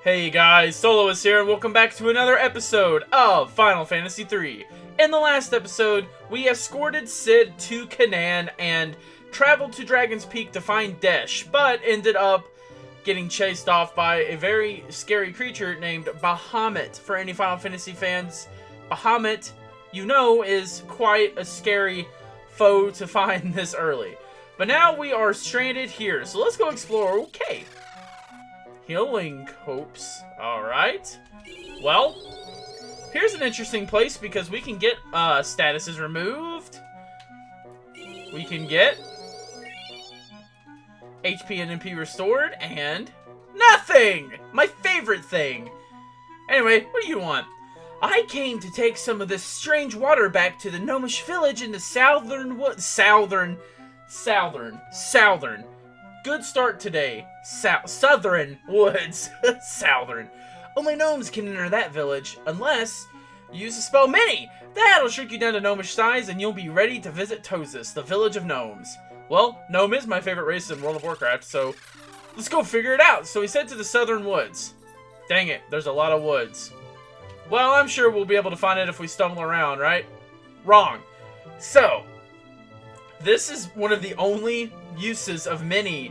Hey guys, Solois here, and welcome back to another episode of Final Fantasy III. In the last episode, we escorted Cid to Canaan and traveled to Dragon's Peak to find Desh, but ended up getting chased off by a very scary creature named Bahamut. For any Final Fantasy fans, Bahamut, you know, is quite a scary foe to find this early. But now we are stranded here, so let's go explore. Okay. Healing hopes. Alright. Well, here's an interesting place because we can get statuses removed. We can get HP and MP restored, and nothing! My favorite thing! Anyway, what do you want? I came to take some of this strange water back to the gnomish village in the southern. Good start today. Southern woods. Southern. Only gnomes can enter that village, unless you use the spell Mini. That'll shrink you down to gnomish size, and you'll be ready to visit Tozus, the village of gnomes. Well, gnome is my favorite race in World of Warcraft, so let's go figure it out. So we said to the southern woods. Dang it, there's a lot of woods. Well, I'm sure we'll be able to find it if we stumble around, right? Wrong. So, this is one of the only uses of Mini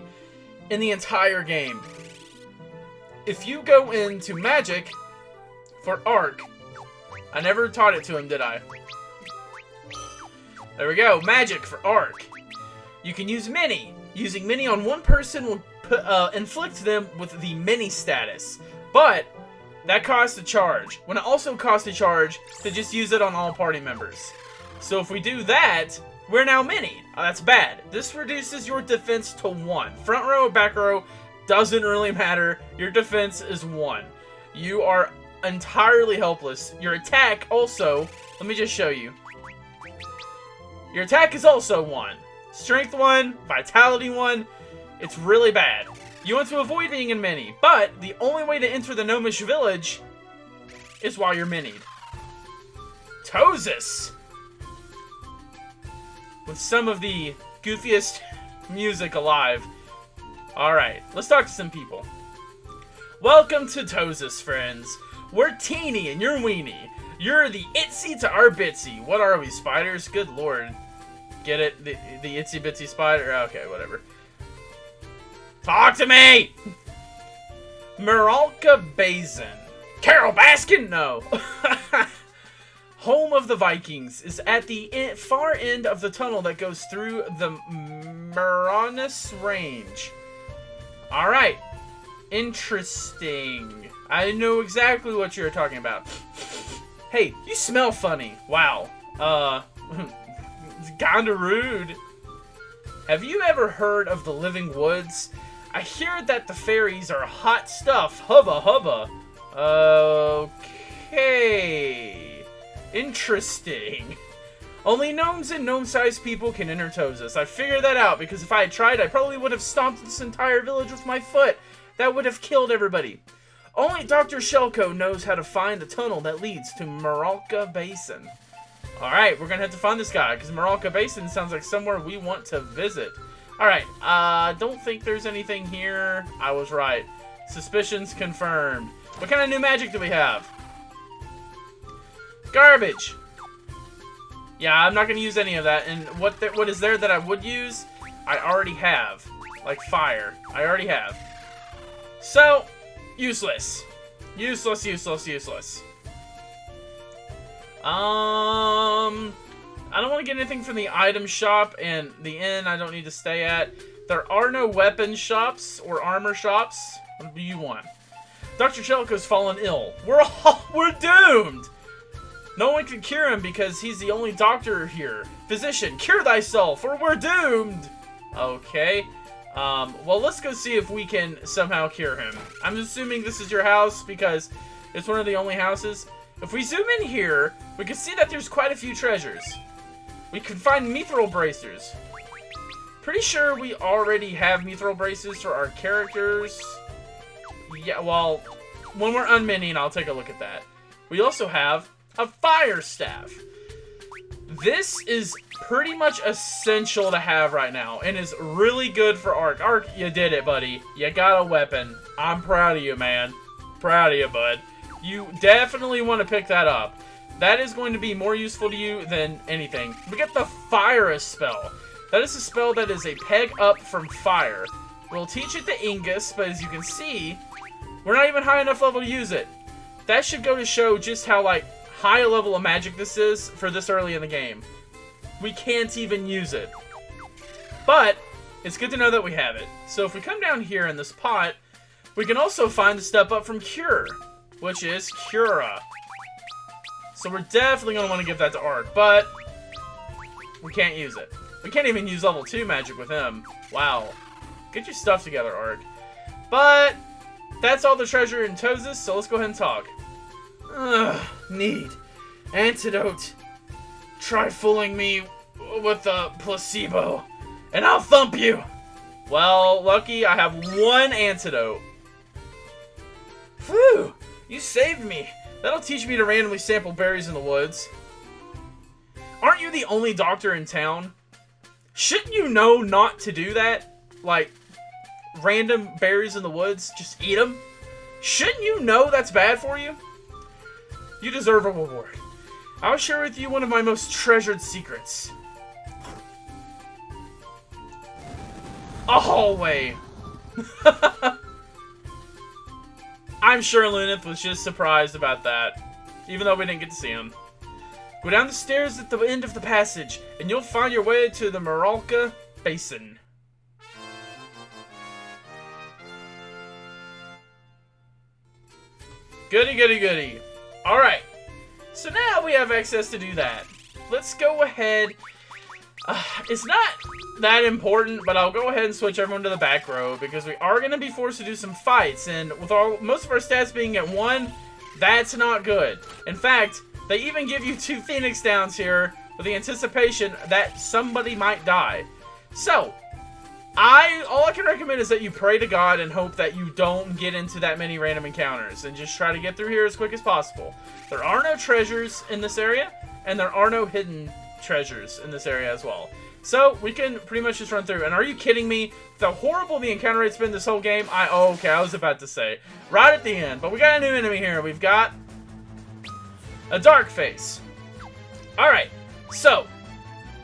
in the entire game. If you go into Magic for Arc, I never taught it to him, did I? There we go, Magic for Arc. You can use Mini. Using Mini on one person will inflict them with the Mini status, but that costs a charge. When it also costs a charge to just use it on all party members. So if we do that, we're now Mini'd. Oh, that's bad. This reduces your defense to 1. Front row or back row doesn't really matter. Your defense is 1. You are entirely helpless. Your attack also, let me just show you. Your attack is also 1. Strength 1, Vitality 1. It's really bad. You want to avoid being in Mini, but the only way to enter the gnomish village is while you're Mini'd. Tozus! With some of the goofiest music alive. Alright, let's talk to some people. Welcome to Tozus, friends. We're teeny and you're weenie. You're the itsy to our bitsy. What are we, spiders? Good lord. Get it? The itsy bitsy spider? Okay, whatever. Talk to me! Meralka Basin. Carol Baskin? No. Home of the Vikings is at the far end of the tunnel that goes through the Muranis Range. Alright. Interesting. I know exactly what you're talking about. Hey, you smell funny. Wow. It's kinda rude. Have you ever heard of the Living Woods? I hear that the fairies are hot stuff. Hubba hubba. Okay. Interesting. Only gnomes and gnome-sized people can enter Tozus. I figured that out because if I had tried, I probably would have stomped this entire village with my foot. That would have killed everybody. Only Dr. Shelko knows how to find the tunnel that leads to Meralka Basin. Alright, we're gonna have to find this guy because Meralka Basin sounds like somewhere we want to visit. Alright, don't think there's anything here. I was right. Suspicions confirmed. What kind of new magic do we have? Garbage. Yeah, I'm not going to use any of that. And what is there that I would use? I already have. Like fire. I already have. So, useless. Useless, useless, useless. I don't want to get anything from the item shop, and the inn I don't need to stay at. There are no weapon shops or armor shops. What do you want? Dr. Chelko's fallen ill. We're doomed! No one can cure him because he's the only doctor here. Physician, cure thyself, or we're doomed! Okay. Well, let's go see if we can somehow cure him. I'm assuming this is your house because it's one of the only houses. If we zoom in here, we can see that there's quite a few treasures. We can find mithril bracers. Pretty sure we already have mithril bracers for our characters. Yeah, well, when we're unmining, I'll take a look at that. We also have a fire staff. This is pretty much essential to have right now and is really good for Arc. Arc, you did it, buddy. You got a weapon. I'm proud of you, man. proud of you, bud. You definitely want to pick that up. That is going to be more useful to you than anything. We get the Fire spell. That is a spell that is a peg up from fire. We'll teach it to Ingus, but as you can see, we're not even high enough level to use it. That should go to show just how, like, high a level of magic this is for this early in the game. We can't even use it. But it's good to know that we have it. So if we come down here in this pot, we can also find the step up from Cure, which is Cura. So we're definitely going to want to give that to Ark, but we can't use it. We can't even use level 2 magic with him. Wow. Get your stuff together, Ark. But that's all the treasure in Tozus, so let's go ahead and talk. Need. Antidote. Try fooling me with a placebo, and I'll thump you. Well, lucky I have one antidote. Phew, you saved me. That'll teach me to randomly sample berries in the woods. Aren't you the only doctor in town? Shouldn't you know not to do that? Like, random berries in the woods, just eat them? Shouldn't you know that's bad for you? You deserve a reward. I'll share with you one of my most treasured secrets. A hallway. I'm sure Luneth was just surprised about that, even though we didn't get to see him. Go down the stairs at the end of the passage, and you'll find your way to the Maralka Basin. Goody, goody, goody. Alright, so now we have access to do that. Let's go ahead. It's not that important, but I'll go ahead and switch everyone to the back row because we are going to be forced to do some fights, and with most of our stats being at 1, that's not good. In fact, they even give you 2 Phoenix Downs here with the anticipation that somebody might die. So, all I can recommend is that you pray to God and hope that you don't get into that many random encounters and just try to get through here as quick as possible. There are no treasures in this area, and there are no hidden treasures in this area as well. So, we can pretty much just run through. And are you kidding me? The horrible the encounter rate's been this whole game, okay, I was about to say. Right at the end. But we got a new enemy here. We've got a Dark Face. Alright, so,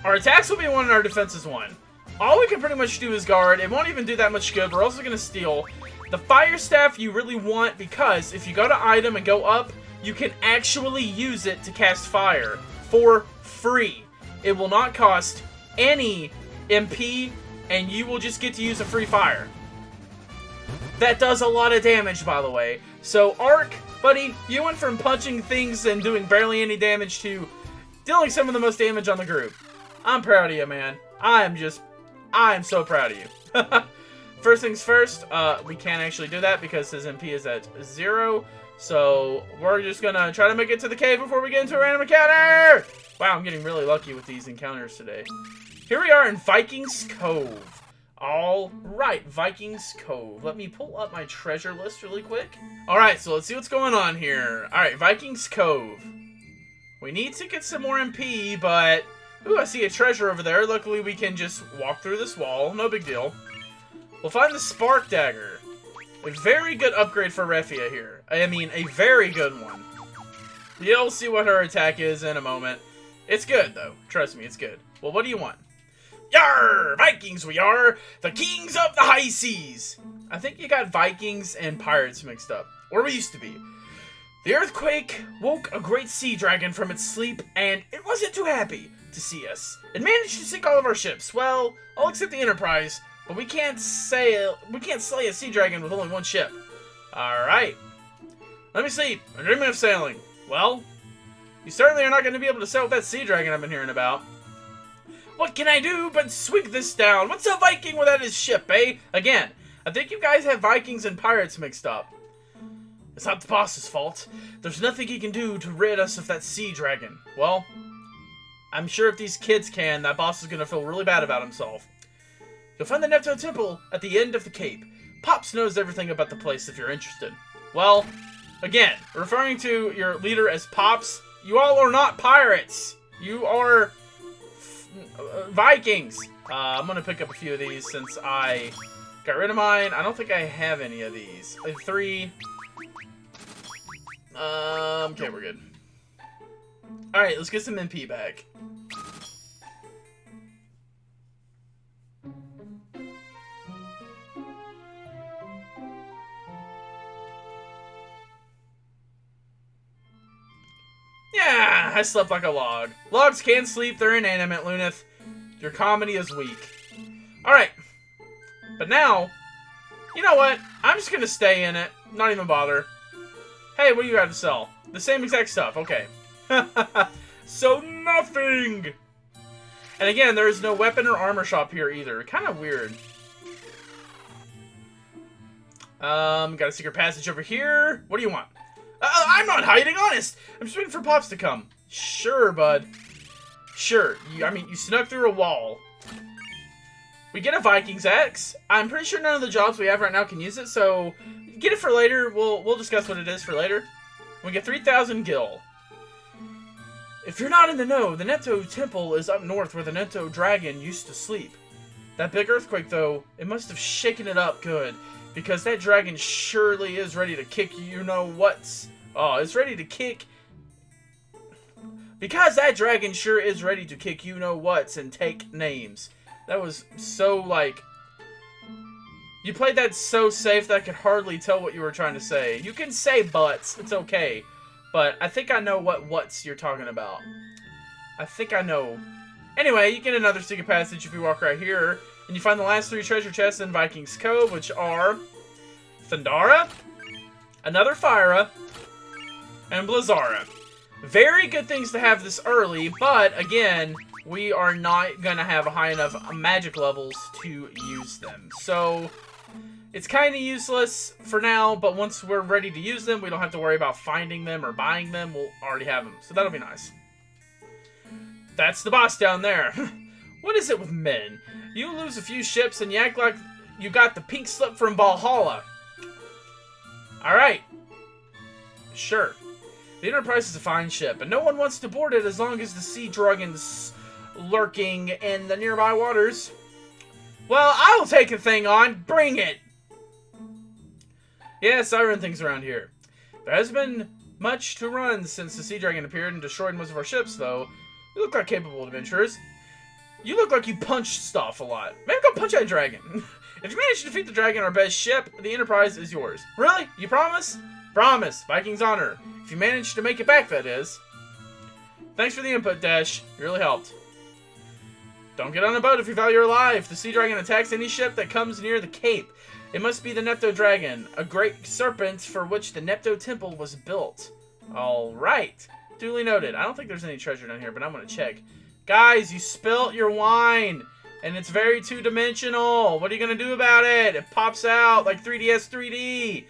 our attacks will be 1 and our defense is 1. All we can pretty much do is guard. It won't even do that much good. We're also going to steal. The Fire Staff you really want because if you go to item and go up, you can actually use it to cast fire for free. It will not cost any MP, and you will just get to use a free fire. That does a lot of damage, by the way. So, Ark, buddy, you went from punching things and doing barely any damage to dealing some of the most damage on the group. I'm proud of you, man. I'm so proud of you. First things first, we can't actually do that because his MP is at 0. So, we're just gonna try to make it to the cave before we get into a random encounter! Wow, I'm getting really lucky with these encounters today. Here we are in Vikings Cove. Alright, Vikings Cove. Let me pull up my treasure list really quick. Alright, so let's see what's going on here. Alright, Vikings Cove. We need to get some more MP, but... Ooh, I see a treasure over there. Luckily, we can just walk through this wall. No big deal. We'll find the Spark Dagger. A very good upgrade for Refia here. I mean, a very good one. You'll see what her attack is in a moment. It's good, though. Trust me, it's good. Well, what do you want? Yarr! Vikings we are! The kings of the high seas! I think you got Vikings and pirates mixed up. Or we used to be. The earthquake woke a great sea dragon from its sleep, and it wasn't too happy to see us. It managed to sink all of our ships. Well, all except the Enterprise, but we can't slay a sea dragon with only 1 ship. Alright. Let me see. I'm dreaming of sailing. Well, you certainly are not going to be able to sail with that sea dragon I've been hearing about. What can I do but swig this down? What's a Viking without his ship, eh? Again, I think you guys have Vikings and pirates mixed up. It's not the boss's fault. There's nothing he can do to rid us of that sea dragon. Well, I'm sure if these kids can, that boss is going to feel really bad about himself. You'll find the Neptune Temple at the end of the cape. Pops knows everything about the place if you're interested. Well, again, referring to your leader as Pops, you all are not pirates. You are Vikings. I'm going to pick up a few of these since I got rid of mine. I don't think I have any of these. 3. Okay, we're good. Alright, let's get some MP back. Yeah, I slept like a log. Logs can't sleep, they're inanimate, Luneth. Your comedy is weak. Alright. But now, you know what? I'm just gonna stay in it. Not even bother. Hey, what do you have to sell? The same exact stuff, okay. So nothing! And again, there is no weapon or armor shop here either. Kind of weird. Got a secret passage over here. What do you want? I'm not hiding, honest! I'm just waiting for Pops to come. Sure, bud. Sure. You snuck through a wall. We get a Vikings axe. I'm pretty sure none of the jobs we have right now can use it, so get it for later. We'll discuss what it is for later. We get 3,000 gil. If you're not in the know, the Nepto Temple is up north where the Nepto Dragon used to sleep. That big earthquake, though, it must have shaken it up good, because that dragon surely is ready to kick you-know-what's. Oh, it's ready to kick... Because that dragon sure is ready to kick you-know-what's and take names. That was so, like... You played that so safe that I could hardly tell what you were trying to say. You can say butts, it's okay. But I think I know what what's you're talking about. I think I know. Anyway, you get another secret passage if you walk right here. And you find the last 3 treasure chests in Vikings Cove, which are... Thundara, another Fyra, and Blizzara. Very good things to have this early, but again, we are not going to have high enough magic levels to use them. So, it's kind of useless for now, but once we're ready to use them, we don't have to worry about finding them or buying them. We'll already have them, so that'll be nice. That's the boss down there. What is it with men? You lose a few ships and you act like you got the pink slip from Valhalla. Alright. Sure. The Enterprise is a fine ship, but no one wants to board it as long as the sea dragon's lurking in the nearby waters. Well, I'll take the thing on. Bring it! Yes, I run things around here. There has been much to run since the sea dragon appeared and destroyed most of our ships, though. You look like capable adventurers. You look like you punch stuff a lot. Maybe go punch that dragon. If you manage to defeat the dragon, our best ship, the Enterprise is yours. Really? You promise? Promise. Vikings honor. If you manage to make it back, that is. Thanks for the input, Dash. You really helped. Don't get on a boat if you value your life. The sea dragon attacks any ship that comes near the cape. It must be the Nepto Dragon, a great serpent for which the Nepto Temple was built. Alright. Duly noted. I don't think there's any treasure down here, but I'm going to check. Guys, you spilt your wine, and it's very two-dimensional. What are you going to do about it? It pops out like 3DS 3D.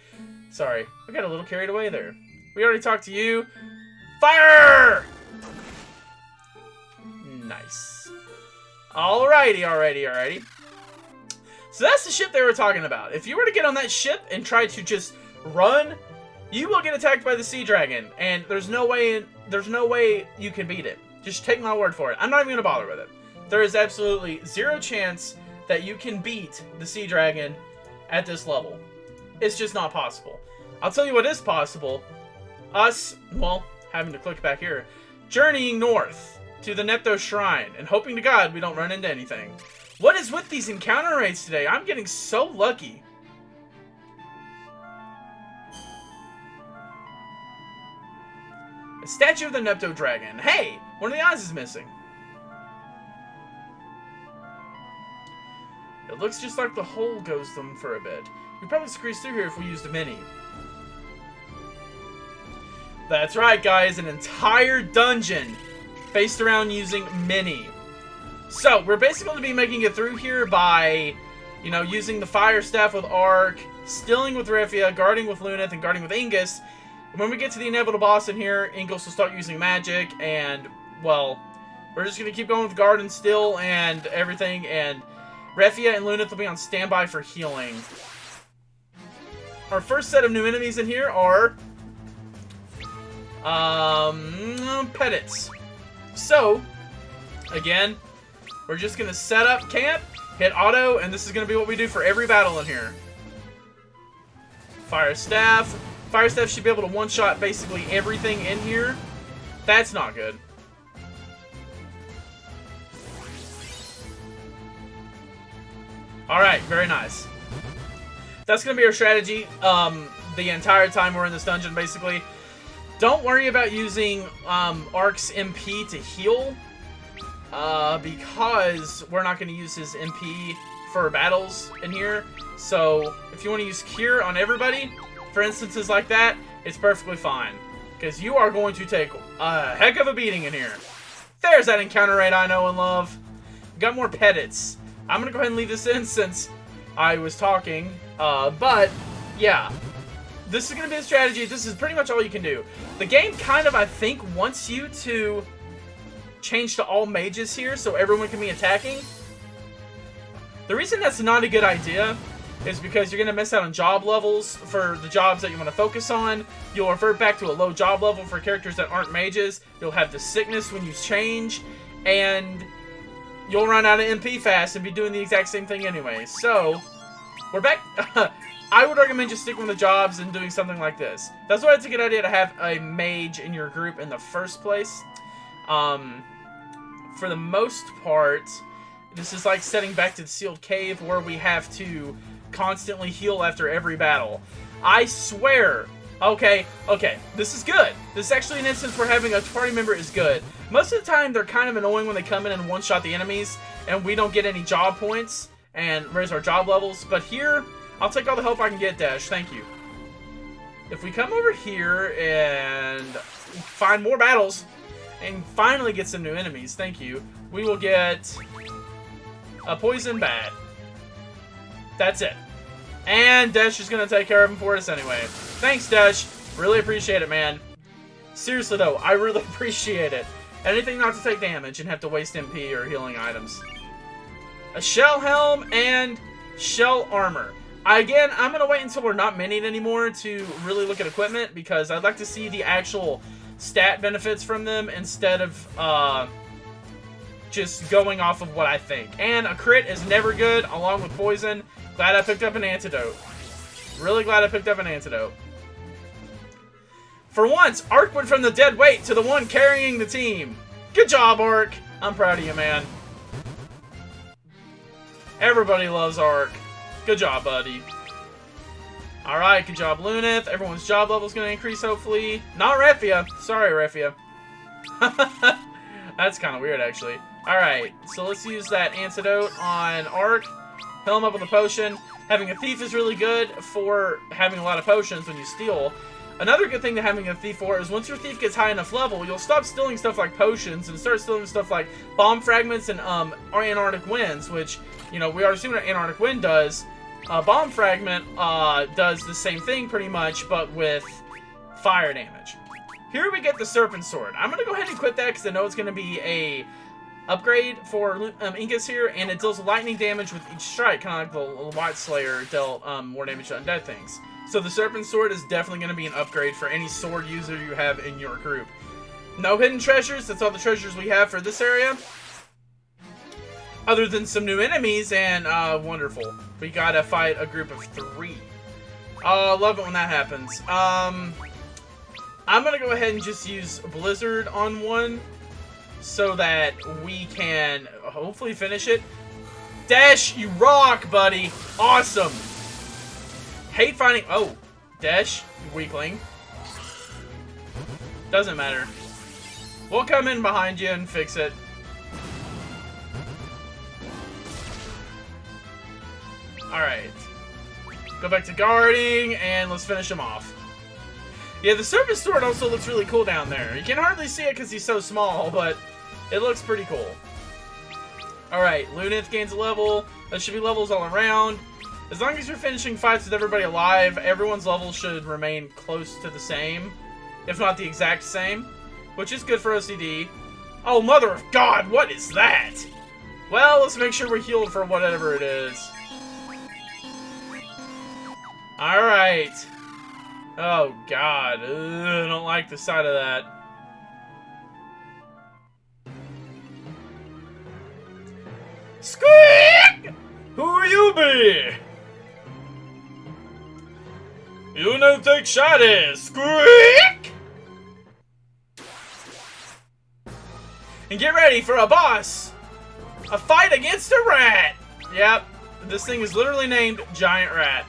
Sorry, I got a little carried away there. We already talked to you. Fire! Nice. Alrighty. So that's the ship they were talking about. If you were to get on that ship and try to just run, you will get attacked by the sea dragon, and there's no way you can beat it. Just take my word for it. I'm not even going to bother with it. There is absolutely zero chance that you can beat the sea dragon at this level. It's just not possible. I'll tell you what is possible. Us, well, having to click back here, journeying north to the Nepto Shrine and hoping to God we don't run into anything. What is with these encounter rates today? I'm getting so lucky. A statue of the Nepto Dragon. Hey, one of the eyes is missing. It looks just like the hole goes them for a bit. We probably squeeze through here if we used a mini. That's right, guys. An entire dungeon based around using mini. So, we're basically going to be making it through here by, using the fire staff with Ark, stealing with Refia, guarding with Luneth, and guarding with Ingus. And when we get to the inevitable boss in here, Ingus will start using magic, and, well, we're just going to keep going with guard and still and everything, and Refia and Luneth will be on standby for healing. Our first set of new enemies in here are Pedits. So, again, we're just going to set up camp, hit auto, and this is going to be what we do for every battle in here. Fire staff, Fire Staff should be able to one-shot basically everything in here. That's not good. Alright, very nice. That's going to be our strategy the entire time we're in this dungeon, basically. Don't worry about using Ark's MP to heal, because we're not going to use his MP for battles in here. So, if you want to use Cure on everybody, for instances like that, it's perfectly fine. Because you are going to take a heck of a beating in here. There's that encounter rate I know and love. Got more pedits. I'm going to go ahead and leave this in since I was talking. But, yeah. This is going to be a strategy. This is pretty much all you can do. The game kind of, I think, wants you to change to all mages here so everyone can be attacking. The reason that's not a good idea is because you're going to miss out on job levels for the jobs that you want to focus on. You'll revert back to a low job level for characters that aren't mages. You'll have the sickness when you change. And you'll run out of MP fast and be doing the exact same thing anyway. So, we're back. I would recommend just sticking with the jobs and doing something like this. That's why it's a good idea to have a mage in your group in the first place. For the most part, this is like setting back to the sealed cave where we have to constantly heal after every battle. I swear. Okay, this is good. This is actually an instance where having a party member is good. Most of the time, they're kind of annoying when they come in and one-shot the enemies, and we don't get any job points and raise our job levels. But here, I'll take all the help I can get, Dash. Thank you. If we come over here and find more battles and finally get some new enemies, thank you, we will get a poison bat. That's it. And Dash is going to take care of him for us anyway. Thanks, Dash. Really appreciate it, man. Seriously, though, I really appreciate it. Anything not to take damage and have to waste MP or healing items. A shell helm and shell armor. Again, I'm going to wait until we're not minied anymore to really look at equipment because I'd like to see the actual stat benefits from them instead of just going off of what I think. And a crit is never good, along with poison. Glad I picked up an antidote. Really glad I picked up an antidote. For once, Ark went from the dead weight to the one carrying the team. Good job, Ark. I'm proud of you, man. Everybody loves Ark. Good job, buddy. Alright, good job, Luneth. Everyone's job level's going to increase, hopefully. Not Refia. Sorry, Refia. That's kind of weird, actually. Alright, so let's use that antidote on Ark. Fill him up with a potion. Having a thief is really good for having a lot of potions when you steal. Another good thing to having a thief for is once your thief gets high enough level, you'll stop stealing stuff like potions and start stealing stuff like bomb fragments and Antarctic winds, which, you know, we already see what an Antarctic wind does. Bomb fragment does the same thing pretty much, but with fire damage. Here we get the Serpent Sword. I'm going to go ahead and equip that because I know it's going to be a upgrade for Incas here, and it deals lightning damage with each strike, kind of like the White Slayer dealt more damage to undead things. So the Serpent Sword is definitely going to be an upgrade for any sword user you have in your group. No hidden treasures, that's all the treasures we have for this area. Other than some new enemies, and wonderful. We gotta fight a group of 3. I love it when that happens. I'm gonna go ahead and just use Blizzard on one, so that we can hopefully finish it. Dash, you rock, buddy! Awesome! Hate finding... Oh, Dash, you weakling. Doesn't matter. We'll come in behind you and fix it. Alright. Go back to guarding, and let's finish him off. Yeah, the Serpent Sword also looks really cool down there. You can hardly see it because he's so small, but it looks pretty cool. Alright, Luneth gains a level. There should be levels all around. As long as you're finishing fights with everybody alive, everyone's level should remain close to the same, if not the exact same, which is good for OCD. Oh, mother of God, what is that? Well, let's make sure we're healed for whatever it is. Alright. Oh, God. Ugh, I don't like the sight of that. Squeak! Who you be? You know, take shot is squeak! And get ready for a boss! A fight against a rat! Yep, this thing is literally named Giant Rat.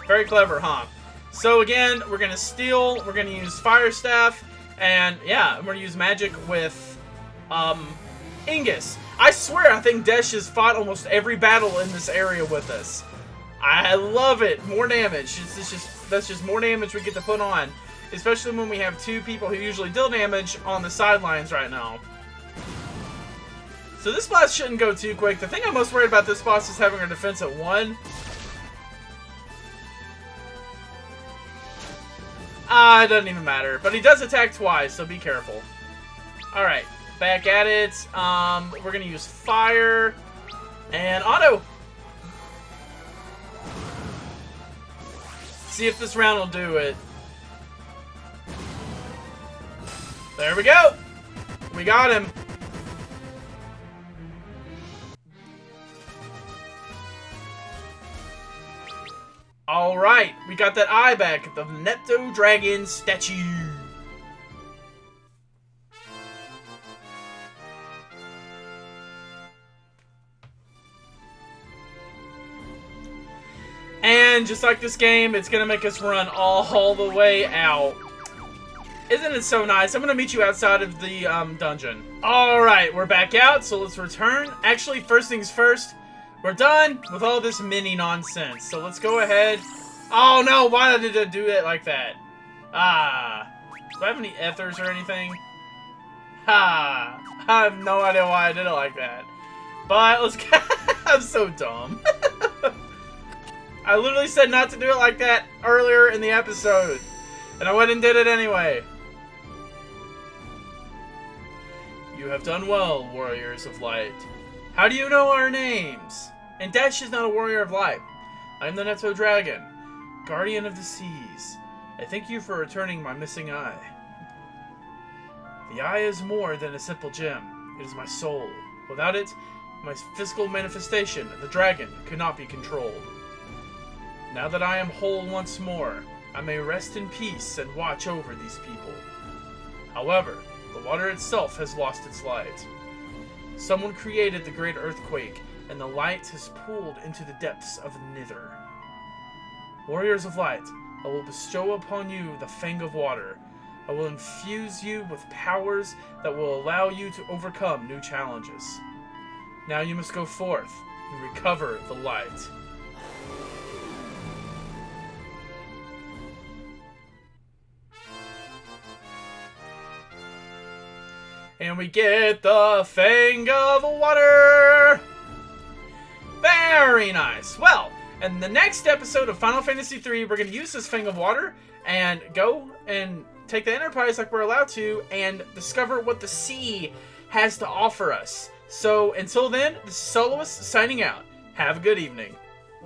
Very clever, huh? So again, we're gonna steal, we're gonna use Fire Staff, and yeah, we're gonna use magic with, Ingus. I swear, I think Desh has fought almost every battle in this area with us. I love it. More damage. That's just more damage we get to put on. Especially when we have two people who usually deal damage on the sidelines right now. So this boss shouldn't go too quick. The thing I'm most worried about this boss is having our defense at 1. It doesn't even matter. But he does attack twice, so be careful. Alright, back at it. We're going to use fire and auto. See if this round will do it. There we go. We got him. Alright, we got that eye back. The Nepto Dragon statue. And just like this game, it's going to make us run all the way out. Isn't it so nice? I'm going to meet you outside of the dungeon. Alright, we're back out, so let's return. Actually, first things first, we're done with all this mini nonsense. So let's go ahead. Oh no, why did I do it like that? Do I have any ethers or anything? I have no idea why I did it like that. But let's go. I'm so dumb. I literally said not to do it like that earlier in the episode. And I went and did it anyway. You have done well, warriors of light. How do you know our names? And Dash is not a warrior of light. I am the Nepto Dragon, guardian of the seas. I thank you for returning my missing eye. The eye is more than a simple gem. It is my soul. Without it, my physical manifestation, the dragon, could not be controlled. Now that I am whole once more, I may rest in peace and watch over these people. However, the water itself has lost its light. Someone created the great earthquake, and the light has pooled into the depths of Nither. Warriors of light, I will bestow upon you the Fang of Water. I will infuse you with powers that will allow you to overcome new challenges. Now you must go forth and recover the light. And we get the Fang of Water! Very nice. Well, in the next episode of Final Fantasy III, we're going to use this Fang of Water and go and take the Enterprise like we're allowed to and discover what the sea has to offer us. So, until then, this is Solois signing out. Have a good evening.